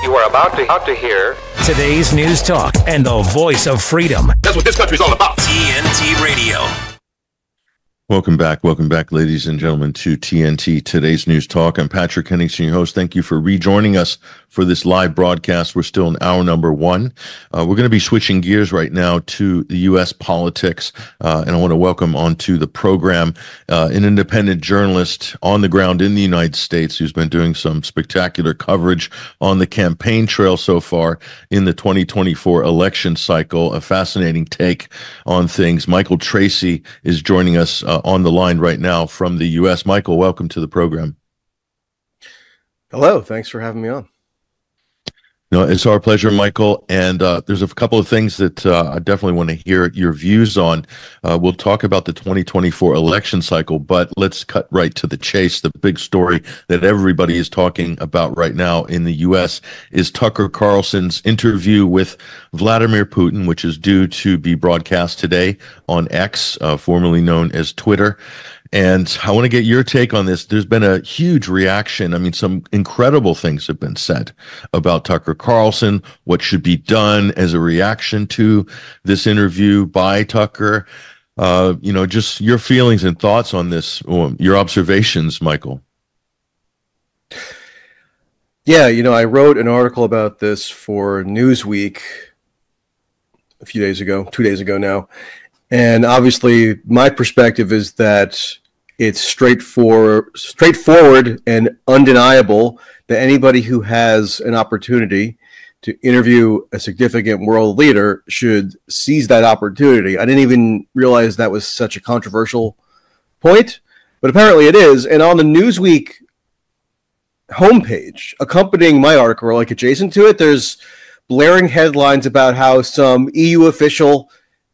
You are about to hear today's news talk and the voice of freedom. That's what this country's all about. TNT Radio. Welcome back, ladies and gentlemen, to TNT, Today's News Talk. I'm Patrick Henningsen, your host. Thank you for rejoining us for this live broadcast. We're still in hour number one. We're going to be switching gears right now to the U.S. politics, and I want to welcome onto the program an independent journalist on the ground in the United States who's been doing some spectacular coverage on the campaign trail so far in the 2024 election cycle. A fascinating take on things. Michael Tracey is joining us on the line right now from the U.S. Michael, welcome to the program. Hello. Thanks for having me on. No, it's our pleasure, Michael. And there's a couple of things that I definitely want to hear your views on. We'll talk about the 2024 election cycle, but let's cut right to the chase. The big story that everybody is talking about right now in the U.S. is Tucker Carlson's interview with Vladimir Putin, which is due to be broadcast today on X, formerly known as Twitter. And I want to get your take on this. There's been a huge reaction. I mean, some incredible things have been said about Tucker Carlson, what should be done as a reaction to this interview by Tucker. Just your feelings and thoughts on this, your observations, Michael. Yeah, I wrote an article about this for Newsweek a few days ago, 2 days ago now. And obviously, my perspective is that it's straightforward and undeniable that anybody who has an opportunity to interview a significant world leader should seize that opportunity. I didn't even realize that was such a controversial point, but apparently it is. And on the Newsweek homepage, accompanying my article, or like adjacent to it, there's blaring headlines about how some EU official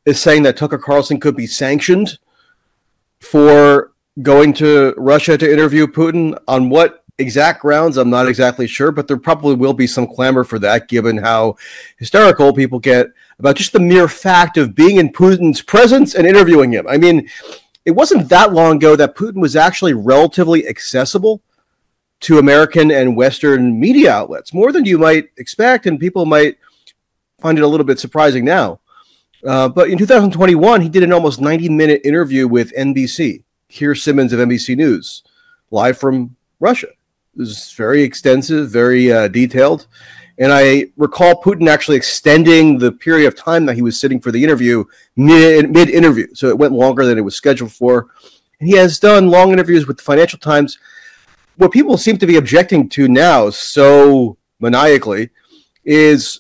is saying that Tucker Carlson could be sanctioned for going to Russia to interview Putin. On what exact grounds, I'm not exactly sure, but there probably will be some clamor for that, given how hysterical people get about just the mere fact of being in Putin's presence and interviewing him. I mean, it wasn't that long ago that Putin was actually relatively accessible to American and Western media outlets, more than you might expect, and people might find it a little bit surprising now. But in 2021, he did an almost 90-minute interview with NBC, Keir Simmons of NBC News, live from Russia. It was very extensive, very detailed. And I recall Putin actually extending the period of time that he was sitting for the interview mid-interview. So it went longer than it was scheduled for. And he has done long interviews with the Financial Times. What people seem to be objecting to now so maniacally is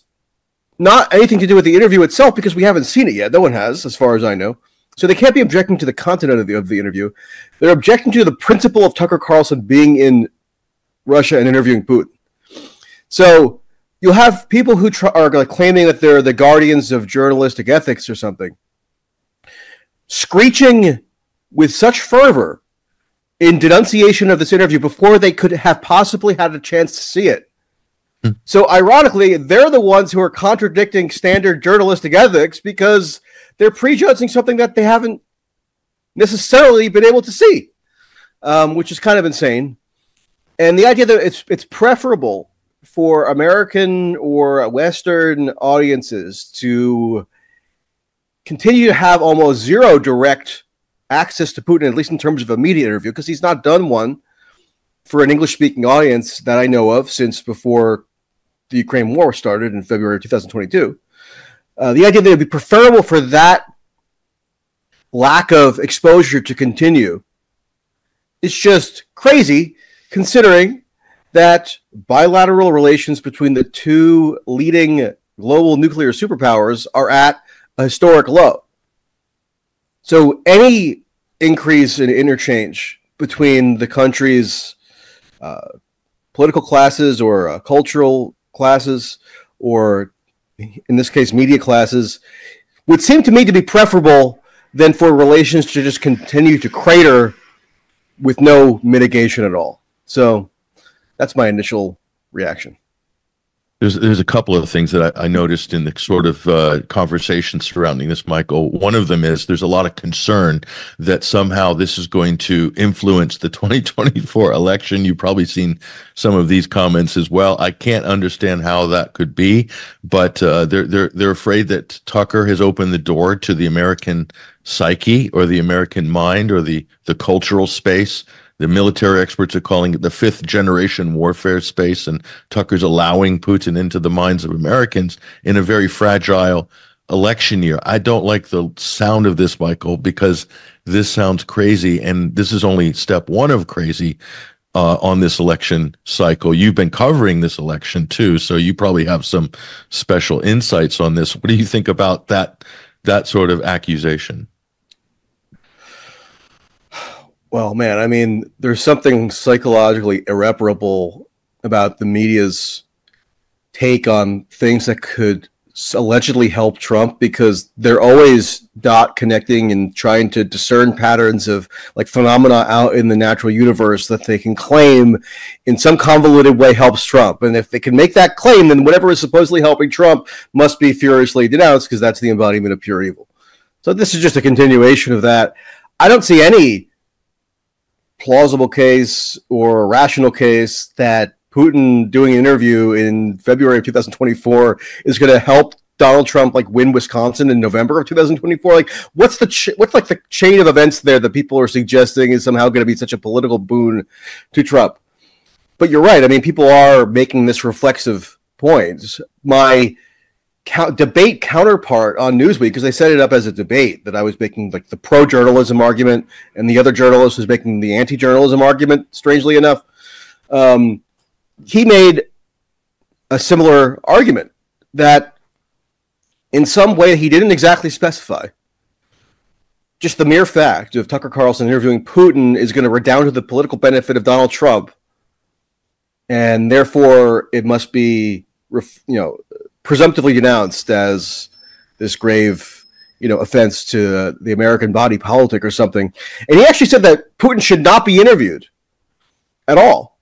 not anything to do with the interview itself, because we haven't seen it yet. No one has, as far as I know. So they can't be objecting to the content of the interview. They're objecting to the principle of Tucker Carlson being in Russia and interviewing Putin. So you'll have people who are claiming that they're the guardians of journalistic ethics or something, screeching with such fervor in denunciation of this interview before they could have possibly had a chance to see it. So ironically, they're the ones who are contradicting standard journalistic ethics because they're prejudging something that they haven't necessarily been able to see, which is kind of insane. And the idea that it's preferable for American or Western audiences to continue to have almost zero direct access to Putin, at least in terms of a media interview, because he's not done one for an English-speaking audience that I know of since before the Ukraine war started in February of 2022. The idea that it would be preferable for that lack of exposure to continue is just crazy, considering that bilateral relations between the two leading global nuclear superpowers are at a historic low. So any increase in interchange between the countries' political classes or cultural classes, or in this case, media classes, would seem to me to be preferable than for relations to just continue to crater with no mitigation at all. So that's my initial reaction. There's a couple of things that I noticed in the sort of conversation surrounding this, Michael. One of them is there's a lot of concern that somehow this is going to influence the 2024 election. You've probably seen some of these comments as well. I can't understand how that could be, but they're afraid that Tucker has opened the door to the American psyche or the American mind or the cultural space. The military experts are calling it the fifth generation warfare space, and Tucker's allowing Putin into the minds of Americans in a very fragile election year. I don't like the sound of this, Michael, because this sounds crazy, and this is only step one of crazy on this election cycle. You've been covering this election too, so you probably have some special insights on this. What do you think about that sort of accusation? Well, man, I mean, there's something psychologically irreparable about the media's take on things that could allegedly help Trump, because they're always dot connecting and trying to discern patterns of like phenomena out in the natural universe that they can claim in some convoluted way helps Trump. And if they can make that claim, then whatever is supposedly helping Trump must be furiously denounced, because that's the embodiment of pure evil. So this is just a continuation of that. I don't see any plausible case or rational case that Putin doing an interview in February of 2024 is going to help Donald Trump like win Wisconsin in November of 2024. Like, what's like the chain of events there that people are suggesting is somehow going to be such a political boon to Trump? But you're right. I mean, people are making this reflexive point. My debate counterpart on Newsweek, because they set it up as a debate, that I was making like the pro-journalism argument and the other journalist was making the anti-journalism argument, strangely enough. He made a similar argument that in some way he didn't exactly specify. Just the mere fact of Tucker Carlson interviewing Putin is going to redound to the political benefit of Donald Trump, and therefore it must be, presumptively denounced as this grave, offense to the American body politic or something. And he actually said that Putin should not be interviewed at all.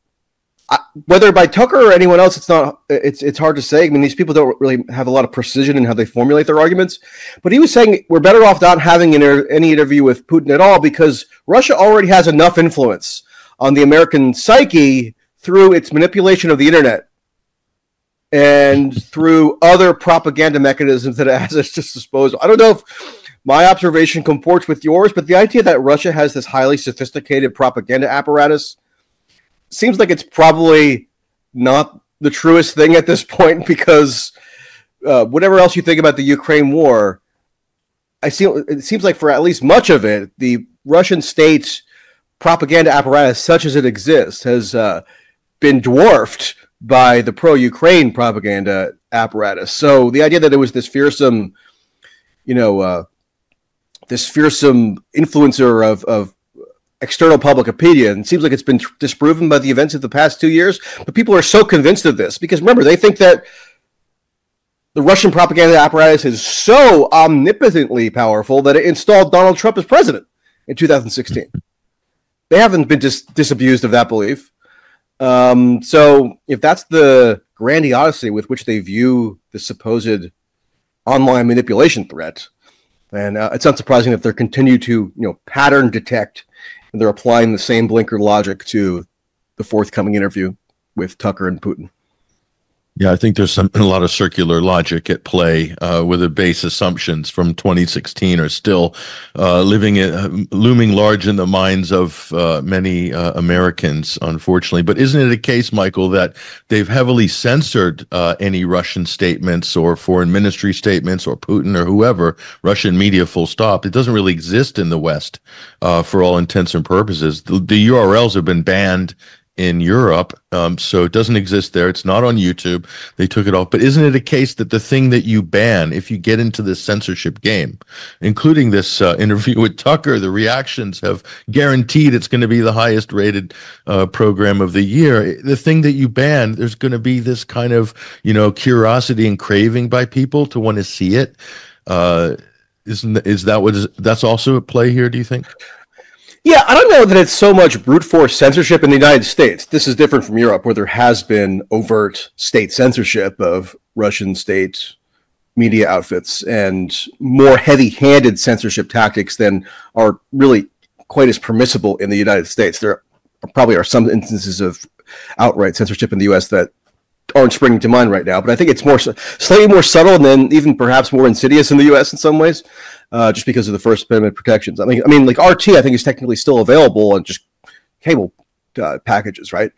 Whether by Tucker or anyone else, it's hard to say. I mean, these people don't really have a lot of precision in how they formulate their arguments. But he was saying we're better off not having any interview with Putin at all, because Russia already has enough influence on the American psyche through its manipulation of the internet and through other propaganda mechanisms that it has at its disposal. I don't know if my observation comports with yours, but the idea that Russia has this highly sophisticated propaganda apparatus seems like it's probably not the truest thing at this point, because whatever else you think about the Ukraine war, it seems like for at least much of it, the Russian state's propaganda apparatus, such as it exists, has been dwarfed by the pro-Ukraine propaganda apparatus. So the idea that it was this fearsome, influencer of external public opinion seems like it's been disproven by the events of the past 2 years. But people are so convinced of this because, remember, they think that the Russian propaganda apparatus is so omnipotently powerful that it installed Donald Trump as president in 2016. They haven't been disabused of that belief. So if that's the grandiosity with which they view the supposed online manipulation threat, then it's not surprising that they're continue to pattern detect, and they're applying the same blinker logic to the forthcoming interview with Tucker and Putin. Yeah, I think there's a lot of circular logic at play, where the base assumptions from 2016 are still looming large in the minds of many Americans, unfortunately. But isn't it a case, Michael, that they've heavily censored any Russian statements or foreign ministry statements or Putin or whoever, Russian media full stop? It doesn't really exist in the West for all intents and purposes. The URLs have been banned in Europe, so it doesn't exist there. It's not on YouTube. They took it off. But isn't it a case that the thing that you ban, if you get into this censorship game, including this interview with Tucker, the reactions have guaranteed it's going to be the highest rated program of the year. The thing that you ban, there's going to be this kind of, curiosity and craving by people to want to see it. That's also at play here, do you think? Yeah, I don't know that it's so much brute force censorship in the United States. This is different from Europe, where there has been overt state censorship of Russian state media outfits and more heavy-handed censorship tactics than are really quite as permissible in the United States. There probably are some instances of outright censorship in the U.S. that aren't springing to mind right now, but I think it's slightly more subtle and then even perhaps more insidious in the U.S. in some ways. Just because of the First Amendment protections. I mean, like RT, I think is technically still available on just cable packages, right?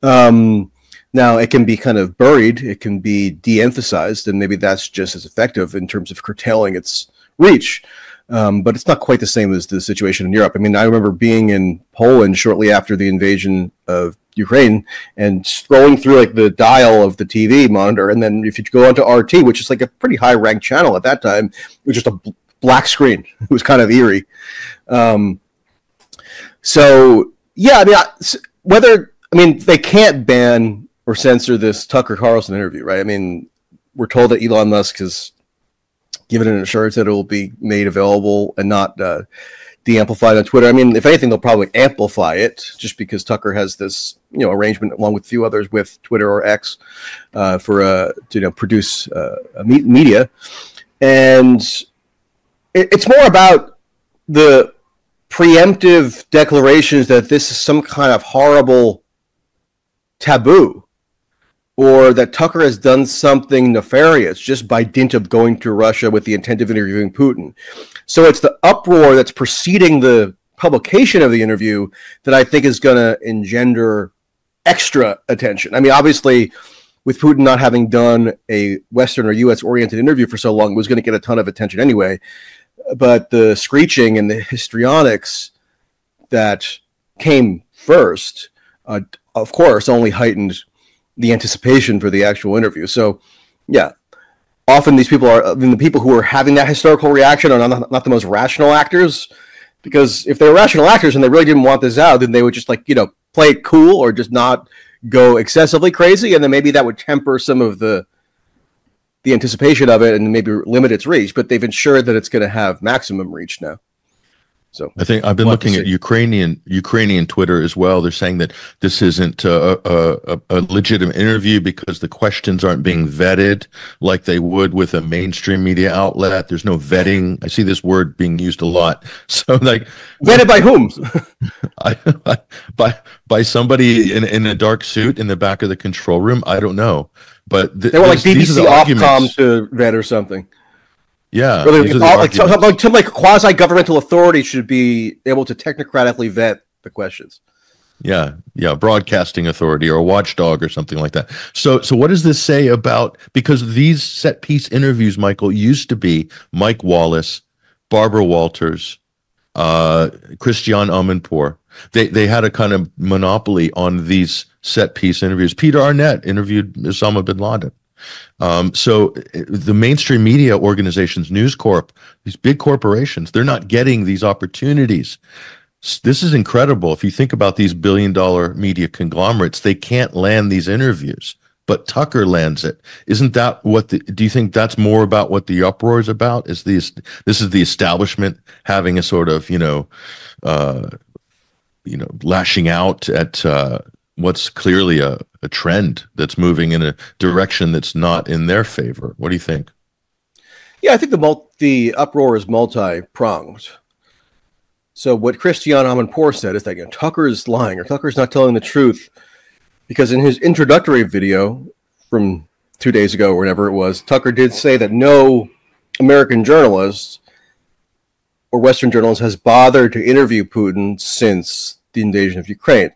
Now it can be kind of buried, it can be de-emphasized, and maybe that's just as effective in terms of curtailing its reach. But it's not quite the same as the situation in Europe. I mean, I remember being in Poland shortly after the invasion of Ukraine and scrolling through like the dial of the TV monitor, and then if you go onto RT, which is like a pretty high-ranked channel at that time, it was just a black screen. It was kind of eerie. So yeah, I mean, they can't ban or censor this Tucker Carlson interview, right? I mean, we're told that Elon Musk has given an assurance that it will be made available and not de-amplified on Twitter. I mean, if anything, they'll probably amplify it just because Tucker has this, arrangement along with a few others with Twitter or X to produce media. And it's more about the preemptive declarations that this is some kind of horrible taboo, or that Tucker has done something nefarious just by dint of going to Russia with the intent of interviewing Putin. So it's the uproar that's preceding the publication of the interview that I think is going to engender extra attention. I mean, obviously, with Putin not having done a Western or U.S.-oriented interview for so long, it was going to get a ton of attention anyway. But the screeching and the histrionics that came first, of course, only heightened the anticipation for the actual interview. So, yeah, often these people the people who are having that hysterical reaction are not the most rational actors, because if they were rational actors and they really didn't want this out, then they would just play it cool or just not go excessively crazy, and then maybe that would temper some of the anticipation of it and maybe limit its reach. But they've ensured that it's going to have maximum reach now. So I think I've been looking at Ukrainian Twitter as well. They're saying that this isn't a legitimate interview because the questions aren't being vetted like they would with a mainstream media outlet. There's no vetting. I see this word being used a lot. So vetted by whom? by somebody in a dark suit in the back of the control room. I don't know, but they were like BBC Ofcom to vet or something. Yeah, some quasi-governmental authority should be able to technocratically vet the questions. Yeah, broadcasting authority or a watchdog or something like that. So what does this say about, because these set piece interviews, Michael, used to be Mike Wallace, Barbara Walters, Christiane Amanpour. They had a kind of monopoly on these set piece interviews. Peter Arnett interviewed Osama bin Laden. So the mainstream media organizations, News Corp, these big corporations, they're not getting these opportunities. This is incredible. If you think about these billion-dollar media conglomerates, they can't land these interviews, but Tucker lands it. Isn't that do you think that's more about what the uproar is about? This is the establishment having a sort of, lashing out at what's clearly a trend that's moving in a direction that's not in their favor. What do you think? Yeah, I think the uproar is multi-pronged. So what Christiane Amanpour said is that Tucker is lying, or Tucker's not telling the truth, because in his introductory video from 2 days ago or whenever it was, Tucker did say that no American journalist or Western journalist has bothered to interview Putin since the invasion of Ukraine.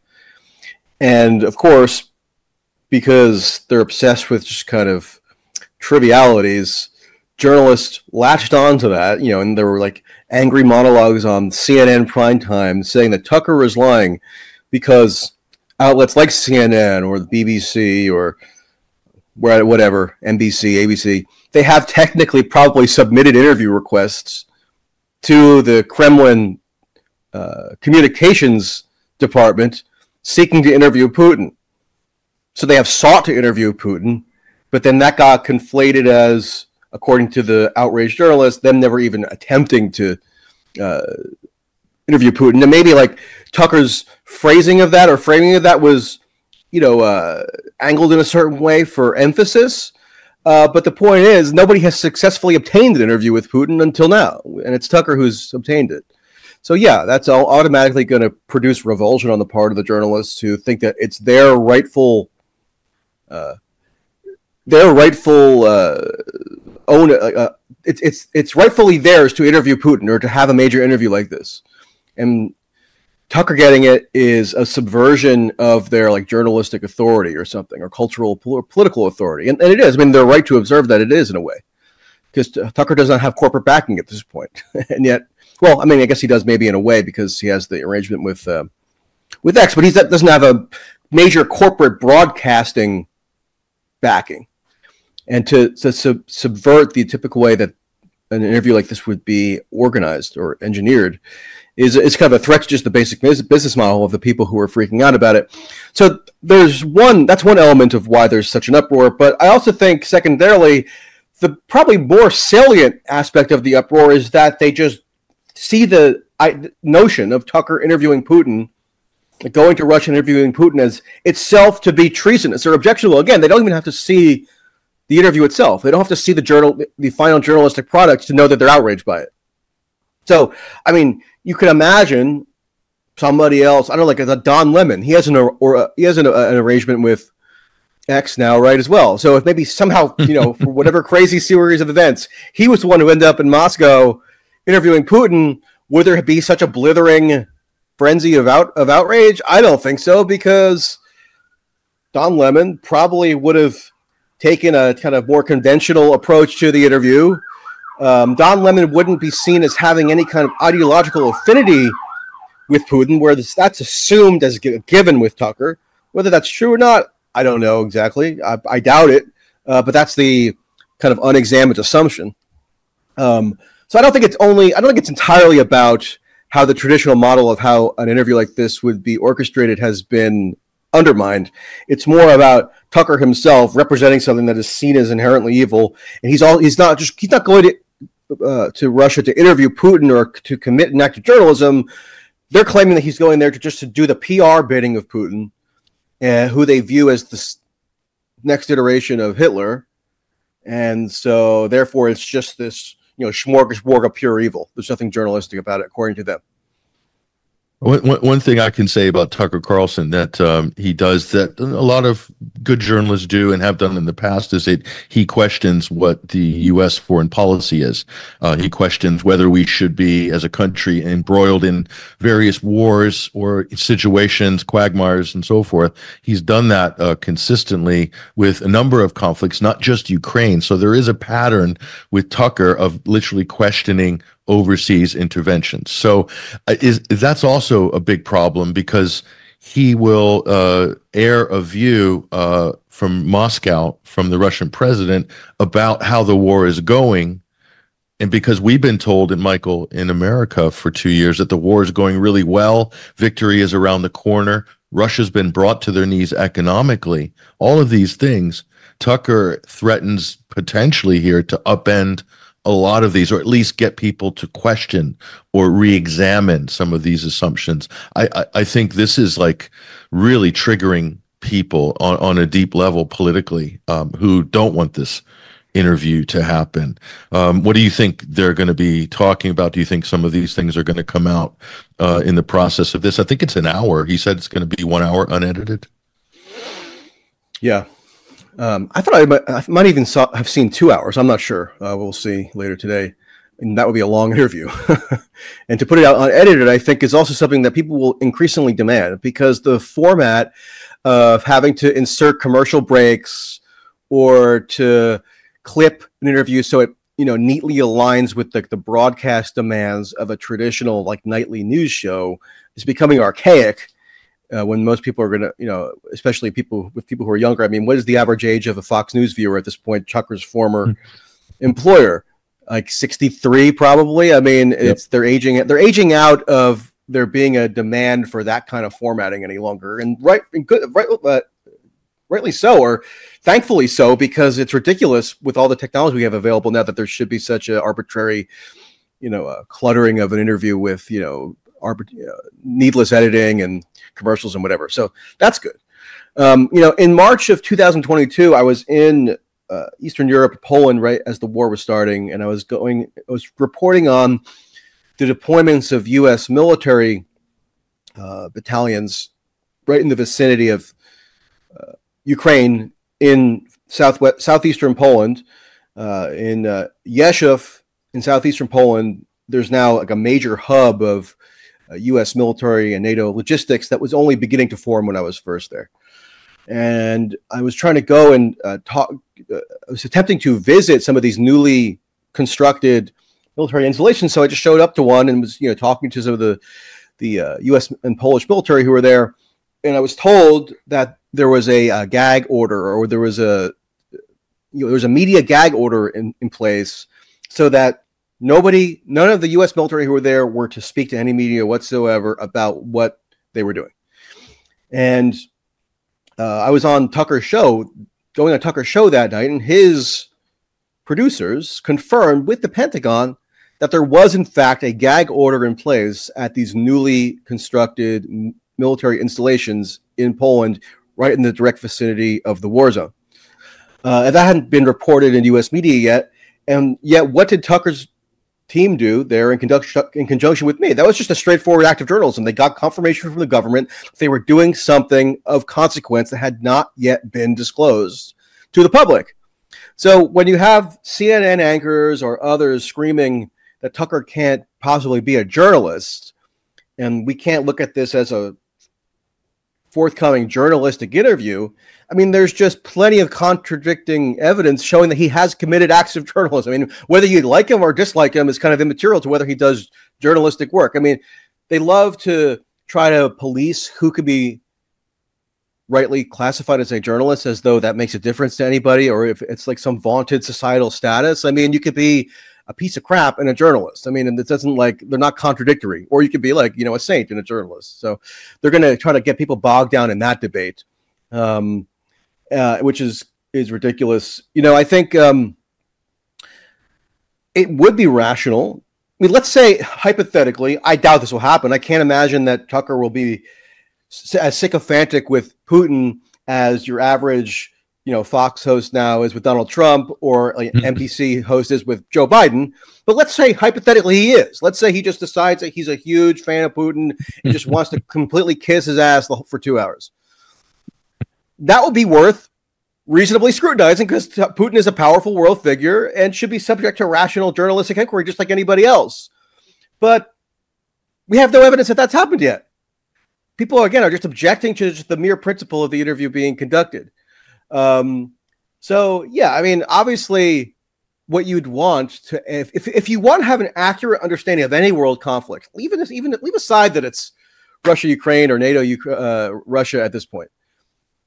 And of course, because they're obsessed with just kind of trivialities, journalists latched onto that, and there were angry monologues on CNN primetime saying that Tucker was lying because outlets like CNN or the BBC or whatever, NBC, ABC, they have technically probably submitted interview requests to the Kremlin communications department seeking to interview Putin. So they have sought to interview Putin, but then that got conflated as, according to the outraged journalists, them never even attempting to interview Putin, and maybe like Tucker's phrasing of that or framing of that was, angled in a certain way for emphasis. But the point is, nobody has successfully obtained an interview with Putin until now, and it's Tucker who's obtained it. So yeah, that's automatically going to produce revulsion on the part of the journalists who think that it's their rightful own. It's rightfully theirs to interview Putin or to have a major interview like this, and Tucker getting it is a subversion of their like journalistic authority or something, or cultural political authority, and it is. I mean, they're right to observe that it is in a way, because Tucker does not have corporate backing at this point, and yet, well, I mean, I guess he does maybe in a way because he has the arrangement with X, but he doesn't have a major corporate broadcasting backing, and to subvert the typical way that an interview like this would be organized or engineered is kind of a threat to just the basic business model of the people who are freaking out about it. So that's one element of why there's such an uproar. But I also think secondarily, the probably more salient aspect of the uproar is that they just see the notion of Tucker interviewing Putin, going to Russia and interviewing Putin as itself to be treasonous or objectionable. Again, they don't even have to see the interview itself. They don't have to see the final journalistic product to know that they're outraged by it. So, I mean, you can imagine somebody else. I don't know, like a Don Lemon. He has an arrangement with X now, right? As well. So if maybe somehow, for whatever crazy series of events, he was the one who ended up in Moscow interviewing Putin, would there be such a blithering frenzy of outrage? I don't think so, because Don Lemon probably would have taken a kind of more conventional approach to the interview. Don Lemon wouldn't be seen as having any kind of ideological affinity with Putin, where that's assumed as a given with Tucker. Whether that's true or not, I don't know exactly. I doubt it, but that's the kind of unexamined assumption. So I don't think it's entirely about how the traditional model of how an interview like this would be orchestrated has been undermined. It's more about Tucker himself representing something that is seen as inherently evil, and he's not going to Russia to interview Putin or to commit an act of journalism. They're claiming that he's going there to do the PR bidding of Putin, who they view as the next iteration of Hitler, and so therefore it's just this smorgasbord of pure evil. There's nothing journalistic about it, according to them. One thing I can say about Tucker Carlson that he does that a lot of good journalists do and have done in the past is that he questions what the U.S. foreign policy is. He questions whether we should be, as a country, embroiled in various wars or situations, quagmires, and so forth. He's done that consistently with a number of conflicts, not just Ukraine. So there is a pattern with Tucker of literally questioning overseas interventions. So that's also a big problem, because he will air a view from Moscow, from the Russian president, about how the war is going. And because we've been told, Michael, in America for 2 years that the war is going really well, victory is around the corner, Russia's been brought to their knees economically, all of these things, Tucker threatens potentially here to upend a lot of these, or at least get people to question or re-examine some of these assumptions. I think this is like really triggering people on a deep level politically, who don't want this interview to happen. What do you think they're going to be talking about? Do you think some of these things are going to come out in the process of this? I think it's an hour. He said it's going to be 1 hour unedited. Yeah. I thought I might even have seen 2 hours. I'm not sure. We'll see later today. And that would be a long interview. And to put it out unedited, I think, is also something that people will increasingly demand, because the format of having to insert commercial breaks or to clip an interview so it neatly aligns with the broadcast demands of a traditional like nightly news show is becoming archaic. When most people are going to, especially people who are younger. I mean, what is the average age of a Fox News viewer at this point? Tucker's former employer, like 63, probably. I mean, they're aging out of there being a demand for that kind of formatting any longer, and rightly so, or thankfully so, because it's ridiculous with all the technology we have available now that there should be such an arbitrary, cluttering of an interview with needless editing and commercials and whatever. So that's good. In March of 2022, I was in Eastern Europe, Poland, right as the war was starting, and I was reporting on the deployments of U.S. military battalions right in the vicinity of Ukraine in southeastern Poland, in Yeshiv in southeastern Poland. There's now like a major hub of U.S. military and NATO logistics that was only beginning to form when I was first there. And I was trying to go and talk. I was attempting to visit some of these newly constructed military installations. So I just showed up to one and was, talking to some of the U.S. and Polish military who were there. And I was told that there was a gag order, or there was a media gag order in place, so that none of the U.S. military who were there were to speak to any media whatsoever about what they were doing. And I was on Tucker's show, going on Tucker's show that night, and his producers confirmed with the Pentagon that there was, in fact, a gag order in place at these newly constructed military installations in Poland, right in the direct vicinity of the war zone. And that hadn't been reported in U.S. media yet. And yet, what did Tucker's team do there in conjunction with me? That was just a straightforward act of journalism. They got confirmation from the government that they were doing something of consequence that had not yet been disclosed to the public. So when you have CNN anchors or others screaming that Tucker can't possibly be a journalist, and we can't look at this as a forthcoming journalistic interview, I mean, there's just plenty of contradicting evidence showing that he has committed acts of journalism. I mean, whether you like him or dislike him is kind of immaterial to whether he does journalistic work. I mean, they love to try to police who could be rightly classified as a journalist, as though that makes a difference to anybody, or if it's like some vaunted societal status. I mean, you could be a piece of crap and a journalist. I mean, and it doesn't, like, they're not contradictory. Or you could be like, a saint and a journalist. So they're going to try to get people bogged down in that debate, which is ridiculous. I think it would be rational. I mean, let's say, hypothetically, I doubt this will happen. I can't imagine that Tucker will be as sycophantic with Putin as your average Fox host now is with Donald Trump, or like NBC host is with Joe Biden. But let's say hypothetically he is. Let's say he just decides that he's a huge fan of Putin and just wants to completely kiss his ass for 2 hours. That would be worth reasonably scrutinizing, because Putin is a powerful world figure and should be subject to rational journalistic inquiry just like anybody else. But we have no evidence that that's happened yet. People, again, are just objecting to just the mere principle of the interview being conducted. So yeah, I mean, obviously what you'd want to, if you want to have an accurate understanding of any world conflict, leave aside that it's Russia, Ukraine, or NATO, Russia at this point,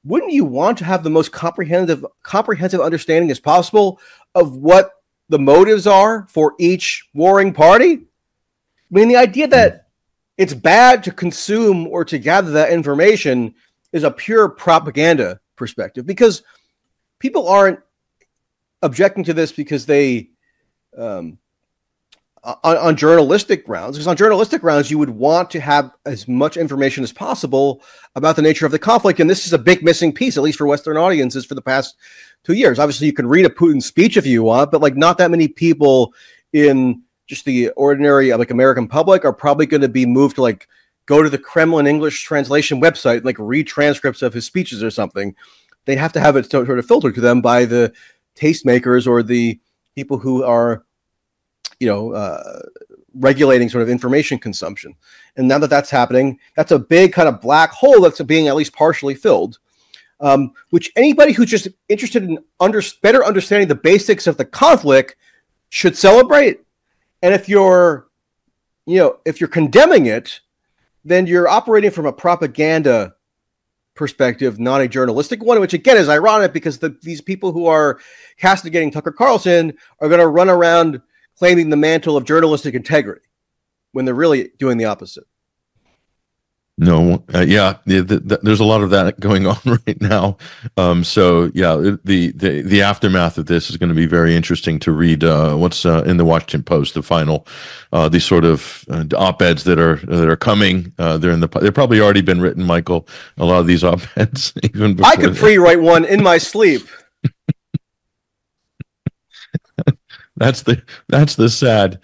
wouldn't you want to have the most comprehensive understanding as possible of what the motives are for each warring party? I mean, the idea that it's bad to consume or to gather that information is a pure propaganda perspective, because people aren't objecting to this because they on journalistic grounds, because on journalistic grounds you would want to have as much information as possible about the nature of the conflict. And this is a big missing piece, at least for Western audiences, for the past 2 years. Obviously you can read a Putin speech if you want, but like not that many people in just the ordinary like American public are probably going to be moved to like go to the Kremlin English translation website and like read transcripts of his speeches or something. They'd have to have it sort of filtered to them by the tastemakers or the people who are, regulating sort of information consumption. And now that that's happening, that's a big kind of black hole that's being at least partially filled, which anybody who's just interested in better understanding the basics of the conflict should celebrate. And if you're condemning it, then you're operating from a propaganda perspective, not a journalistic one, which again is ironic because these people who are castigating Tucker Carlson are going to run around claiming the mantle of journalistic integrity when they're really doing the opposite. No, there's a lot of that going on right now. So yeah, the aftermath of this is going to be very interesting to read. What's in the Washington Post, the final, these sort of op-eds that are coming. They've probably already been written, Michael. A lot of these op-eds, even before I could pre-write one in my sleep. That's the sad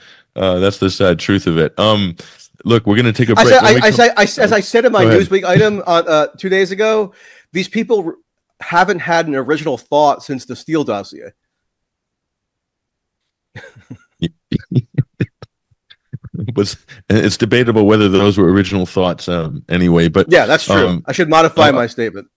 truth of it. Look, we're going to take a break. As I said in my Newsweek item 2 days ago, these people haven't had an original thought since the Steele dossier. It's debatable whether those were original thoughts anyway. But yeah, that's true. I should modify my statement.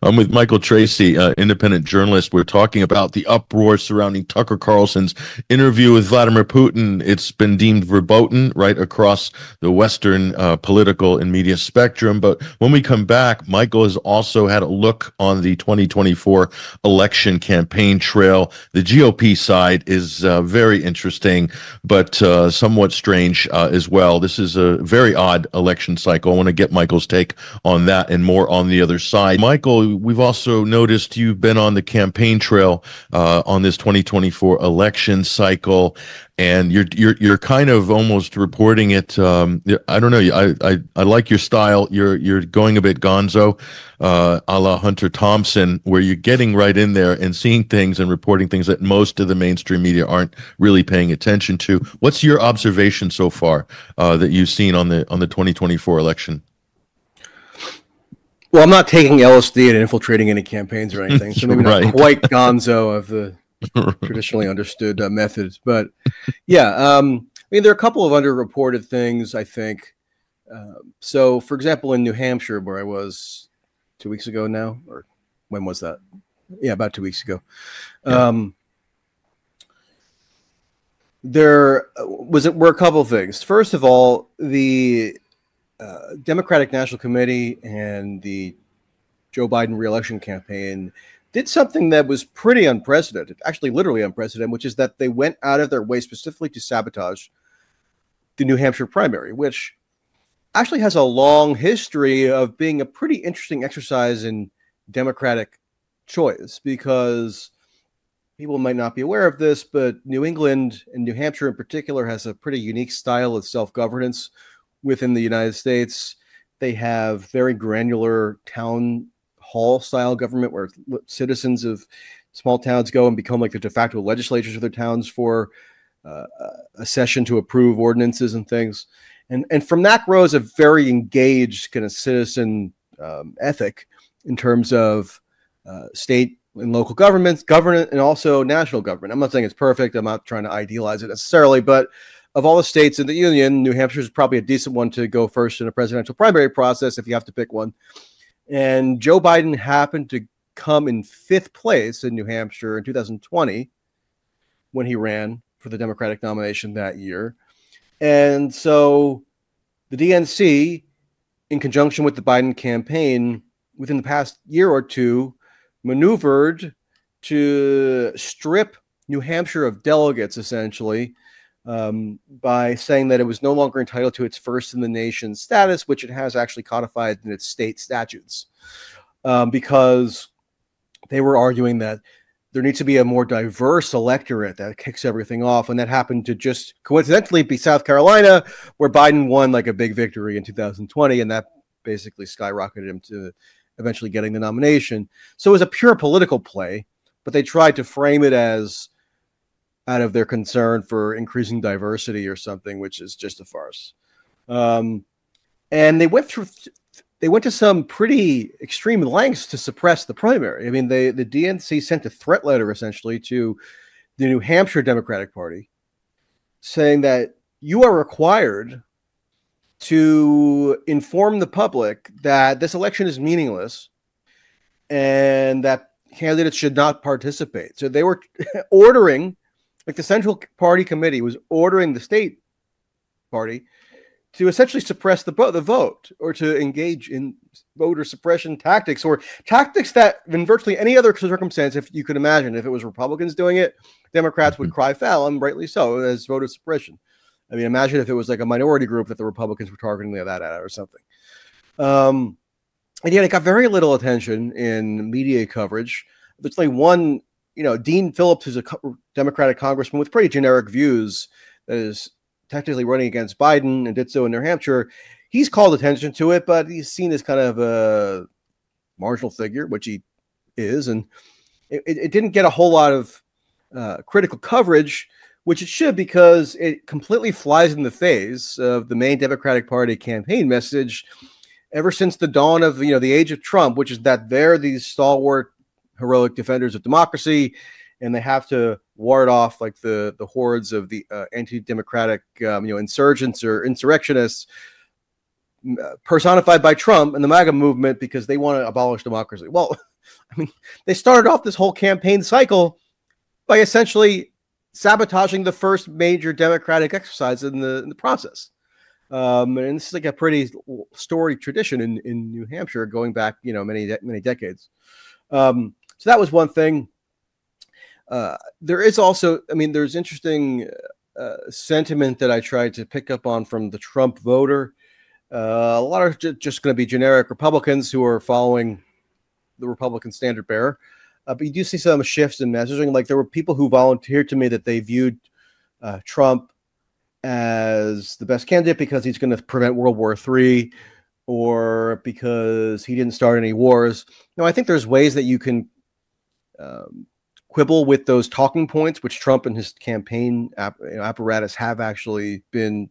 I'm with Michael Tracey, independent journalist. We're talking about the uproar surrounding Tucker Carlson's interview with Vladimir Putin. It's been deemed verboten right across the Western political and media spectrum. But when we come back, Michael has also had a look on the 2024 election campaign trail. The GOP side is very interesting, but somewhat strange as well. This is a very odd election cycle. I want to get Michael's take on that and more on the other side. Michael, we've also noticed you've been on the campaign trail on this 2024 election cycle, and you're kind of almost reporting it. I don't know. I like your style. You're going a bit gonzo, a la Hunter Thompson, where you're getting right in there and seeing things and reporting things that most of the mainstream media aren't really paying attention to. What's your observation so far that you've seen on the 2024 election? Well, I'm not taking LSD and infiltrating any campaigns or anything, so maybe not quite gonzo of the traditionally understood methods. But yeah, I mean, there are a couple of underreported things, I think. So, for example, in New Hampshire, where I was 2 weeks ago now, or when was that? Yeah, about 2 weeks ago. Yeah. There were a couple of things. First of all, the Democratic National Committee and the Joe Biden reelection campaign did something that was pretty unprecedented, actually literally unprecedented, which is that they went out of their way specifically to sabotage the New Hampshire primary, which actually has a long history of being a pretty interesting exercise in Democratic choice, because people might not be aware of this, but New England and New Hampshire in particular has a pretty unique style of self-governance within the United States. They have very granular town hall style government where citizens of small towns go and become like the de facto legislatures of their towns for a session to approve ordinances and things. And from that grows a very engaged kind of citizen ethic in terms of state and local government, and also national government. I'm not saying it's perfect. I'm not trying to idealize it necessarily, but of all the states in the union, New Hampshire is probably a decent one to go first in a presidential primary process if you have to pick one. And Joe Biden happened to come in 5th place in New Hampshire in 2020 when he ran for the Democratic nomination that year. And so the DNC, in conjunction with the Biden campaign, within the past year or two, maneuvered to strip New Hampshire of delegates, essentially, by saying that it was no longer entitled to its first in the nation status, which it has actually codified in its state statutes, because they were arguing that there needs to be a more diverse electorate that kicks everything off. And that happened to just coincidentally be South Carolina, where Biden won like a big victory in 2020. And that basically skyrocketed him to eventually getting the nomination. So it was a pure political play, but they tried to frame it as out of their concern for increasing diversity or something, which is just a farce. And they went to some pretty extreme lengths to suppress the primary. I mean, the DNC sent a threat letter essentially to the New Hampshire Democratic Party saying that you are required to inform the public that this election is meaningless and that candidates should not participate. So they were ordering, like the Central Party Committee was ordering the state party to essentially suppress the vote, or to engage in voter suppression tactics, or tactics that in virtually any other circumstance, if you could imagine, if it was Republicans doing it, Democrats would cry foul, and rightly so, as voter suppression. I mean, imagine if it was like a minority group that the Republicans were targeting that at or something. And yet it got very little attention in media coverage. There's like one, Dean Phillips, who's a Democratic congressman with pretty generic views, that is technically running against Biden and did so in New Hampshire. He's called attention to it, but he's seen as kind of a marginal figure, which he is. And it didn't get a whole lot of critical coverage, which it should, because it completely flies in the face of the main Democratic Party campaign message ever since the dawn of the age of Trump, which is that they're these stalwart, heroic defenders of democracy, and they have to ward off like the hordes of the anti-democratic insurgents or insurrectionists personified by Trump and the MAGA movement, because they want to abolish democracy. Well, I mean, they started off this whole campaign cycle by essentially sabotaging the first major democratic exercise in the process. And this is like a pretty storied tradition in New Hampshire going back, many decades. So that was one thing. There is also, there's interesting sentiment that I tried to pick up on from the Trump voter. A lot of just going to be generic Republicans who are following the Republican standard bearer. But you do see some shifts in messaging. Like there were people who volunteered to me that they viewed Trump as the best candidate because he's going to prevent World War III, or because he didn't start any wars. No, I think there's ways that you can quibble with those talking points, which Trump and his campaign apparatus have actually been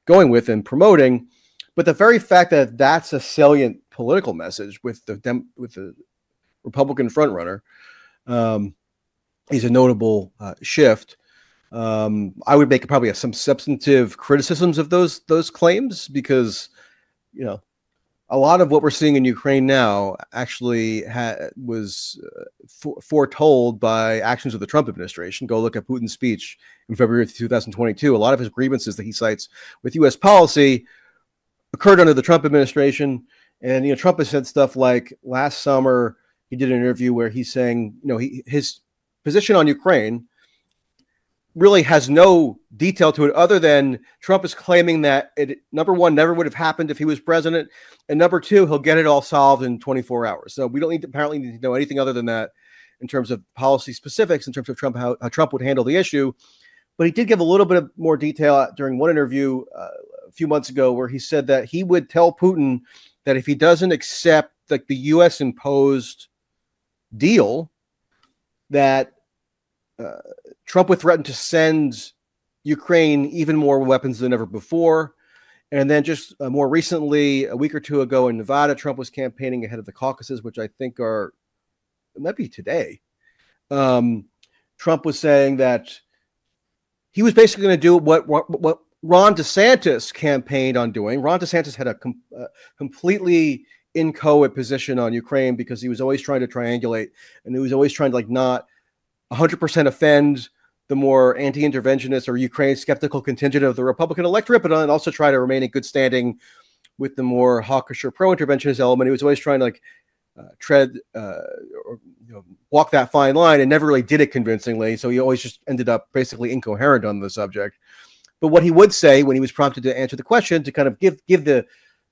going with and promoting. But the very fact that that's a salient political message with the Republican frontrunner is a notable shift. I would make probably some substantive criticisms of those claims, because a lot of what we're seeing in Ukraine now actually was foretold by actions of the Trump administration. Go look at Putin's speech in February of 2022. A lot of his grievances that he cites with U.S. policy occurred under the Trump administration. And Trump has said stuff like last summer he did an interview where he's saying his position on Ukraine really has no detail to it other than Trump is claiming that it, number one, never would have happened if he was president, and number two, he'll get it all solved in 24 hours. So we don't apparently need to know anything other than that in terms of policy specifics, in terms of Trump, how Trump would handle the issue. But he did give a little bit of more detail during one interview a few months ago, where he said that he would tell Putin that if he doesn't accept like the U.S. imposed deal, that Trump would threaten to send Ukraine even more weapons than ever before. And then just more recently, a week or two ago in Nevada, Trump was campaigning ahead of the caucuses, which I think it might be today. Trump was saying that he was basically going to do what Ron DeSantis campaigned on doing. Ron DeSantis had a completely inchoate position on Ukraine because he was always trying to triangulate, and he was always trying to not 100% offend the more anti-interventionist or Ukraine skeptical contingent of the Republican electorate, but also try to remain in good standing with the more hawkish or pro-interventionist element. He was always trying to tread or walk that fine line, and never really did it convincingly. So he always just ended up basically incoherent on the subject. But what he would say when he was prompted to answer the question, to kind of give the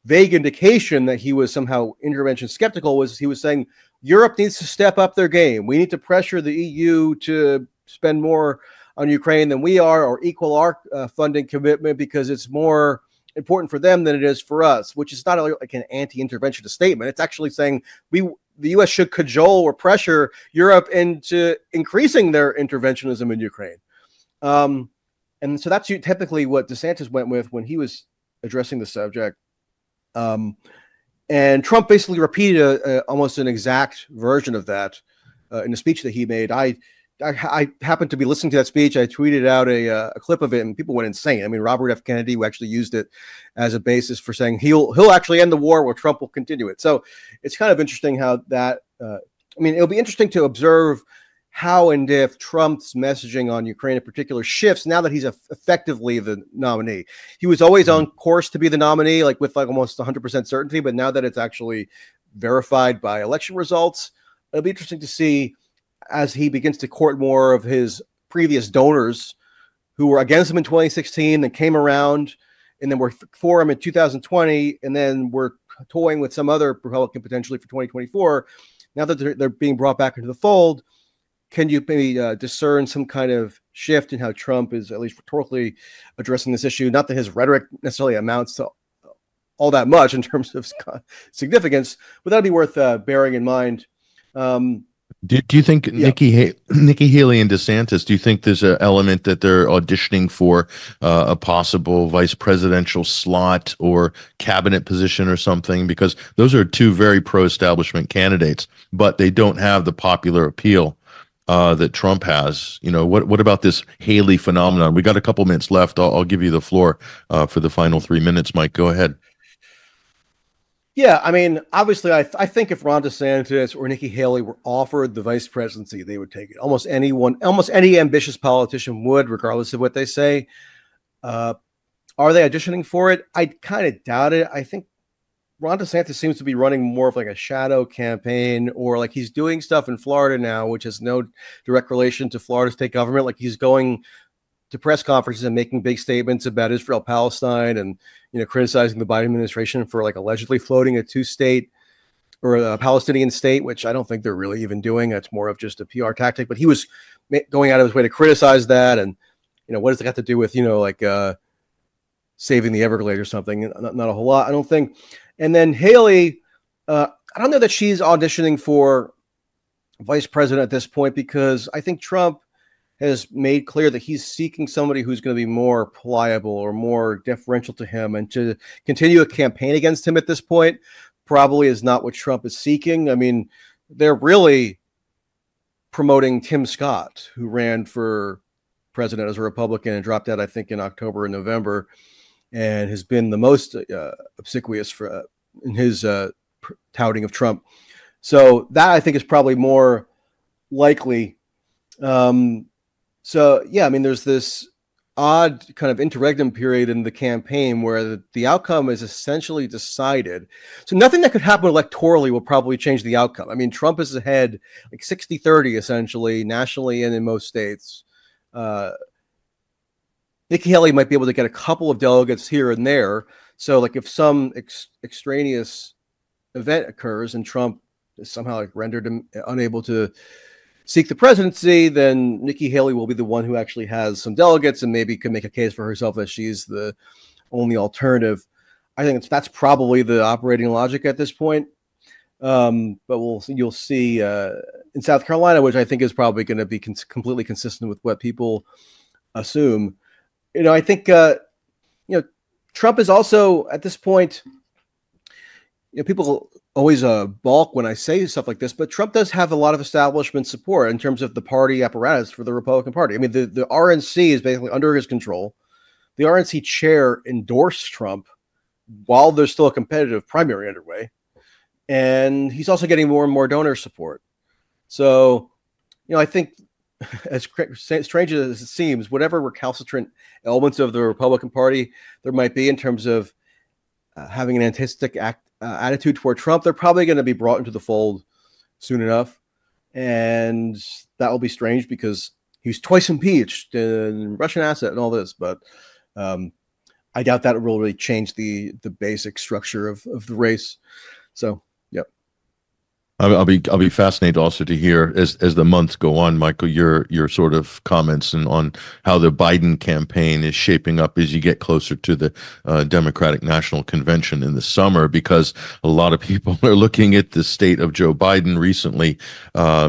vague indication that he was somehow intervention skeptical, was he was saying Europe needs to step up their game. We need to pressure the EU to spend more on Ukraine than we are, or equal our funding commitment, because it's more important for them than it is for us, which is not like an anti-interventionist statement. It's actually saying the U.S. should cajole or pressure Europe into increasing their interventionism in Ukraine. And so that's typically what DeSantis went with when he was addressing the subject. And Trump basically repeated almost an exact version of that in a speech that he made. I happened to be listening to that speech. I tweeted out a clip of it, and people went insane. I mean, Robert F. Kennedy, who actually used it as a basis for saying he'll actually end the war, while Trump will continue it. So it's kind of interesting how that. It'll be interesting to observe how and if Trump's messaging on Ukraine in particular shifts now that he's effectively the nominee. He was always on course to be the nominee, with almost 100% certainty, but now that it's actually verified by election results, it'll be interesting to see as he begins to court more of his previous donors who were against him in 2016, then came around, and then were for him in 2020, and then were toying with some other Republican potentially for 2024. Now that they're being brought back into the fold, can you maybe discern some kind of shift in how Trump is at least rhetorically addressing this issue? Not that his rhetoric necessarily amounts to all that much in terms of significance, but that'd be worth bearing in mind. Do you think Nikki Haley and DeSantis, do you think there's an element that they're auditioning for a possible vice presidential slot or cabinet position or something? Because those are two very pro-establishment candidates, but they don't have the popular appeal that Trump has. You know, what about this Haley phenomenon? We got a couple minutes left. I'll give you the floor for the final 3 minutes, Mike. Go ahead. Yeah, I mean, obviously, I think if Ron DeSantis or Nikki Haley were offered the vice presidency, they would take it. Almost any ambitious politician would, regardless of what they say. Are they auditioning for it? I kind of doubt it. I think Ron DeSantis seems to be running more of like a shadow campaign, or like he's doing stuff in Florida now, which has no direct relation to Florida state government. Like he's going to press conferences and making big statements about Israel, Palestine, and, you know, criticizing the Biden administration for like allegedly floating a two-state or a Palestinian state, which I don't think they're really even doing. That's more of just a PR tactic. But he was going out of his way to criticize that. And, you know, what does that have to do with, you know, like saving the Everglades or something? Not a whole lot, I don't think. And then Haley, I don't know that she's auditioning for vice president at this point, because I think Trump has made clear that he's seeking somebody who's going to be more pliable or more deferential to him, and to continue a campaign against him at this point probably is not what Trump is seeking. I mean, they're really promoting Tim Scott, who ran for president as a Republican and dropped out, I think, in October and November, and has been the most obsequious in his touting of Trump. So that, I think, is probably more likely. So, yeah, I mean, there's this odd kind of interregnum period in the campaign where the outcome is essentially decided. So nothing that could happen electorally will probably change the outcome. I mean, Trump is ahead like 60-30, essentially, nationally and in most states. Nikki Haley might be able to get a couple of delegates here and there. So, like, if some extraneous event occurs and Trump is somehow like rendered unable to seek the presidency, then Nikki Haley will be the one who actually has some delegates and maybe can make a case for herself that she's the only alternative. I think that's probably the operating logic at this point. But you'll see in South Carolina, which I think is probably going to be completely consistent with what people assume. You know, I think Trump is also at this point. You know, people always balk when I say stuff like this, but Trump does have a lot of establishment support in terms of the party apparatus for the Republican Party. I mean, the RNC is basically under his control. The RNC chair endorsed Trump while there's still a competitive primary underway. And he's also getting more and more donor support. So, you know, I think, as strange as it seems, whatever recalcitrant elements of the Republican Party there might be in terms of having an antagonistic attitude toward Trump, they're probably going to be brought into the fold soon enough. And that will be strange because he was twice impeached and Russian asset and all this. But I doubt that will really change the basic structure of the race. So, yep. I'll be fascinated also to hear as the months go on, Michael, your sort of comments and on how the Biden campaign is shaping up as you get closer to the Democratic National Convention in the summer, because a lot of people are looking at the state of Joe Biden recently,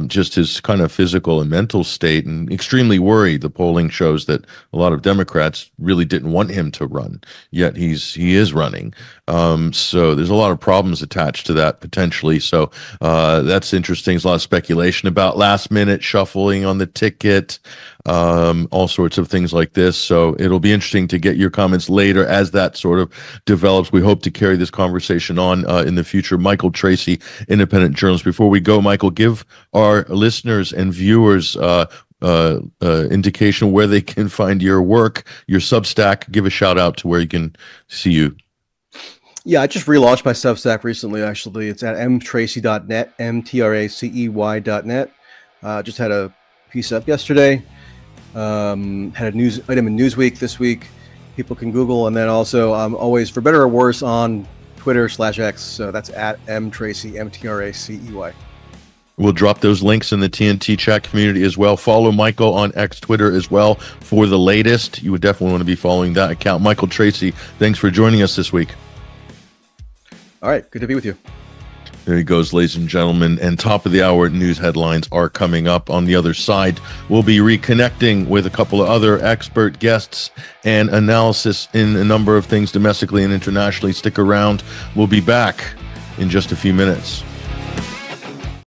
just his kind of physical and mental state, and extremely worried. The polling shows that a lot of Democrats really didn't want him to run, yet he is running. So there's a lot of problems attached to that potentially. So that's interesting. There's a lot of speculation about last minute shuffling on the ticket, all sorts of things like this. So it'll be interesting to get your comments later as that sort of develops. We hope to carry this conversation on in the future. Michael Tracey, independent journalist. Before we go, Michael, give our listeners and viewers indication where they can find your work, your Substack. Give a shout out to where you can see you. Yeah, I just relaunched my Substack recently, actually. It's at mtracey.net, mtracey.net. Just had a piece up yesterday. Had a news item in Newsweek this week. People can Google, and then also I'm always, for better or worse, on Twitter/X. So that's at mtracey, MTRACEY. We'll drop those links in the TNT chat community as well. Follow Michael on X Twitter as well for the latest. You would definitely want to be following that account. Michael Tracey, thanks for joining us this week. All right, good to be with you. There he goes, ladies and gentlemen. And top of the hour news headlines are coming up. On the other side, we'll be reconnecting with a couple of other expert guests and analysis in a number of things domestically and internationally. Stick around. We'll be back in just a few minutes.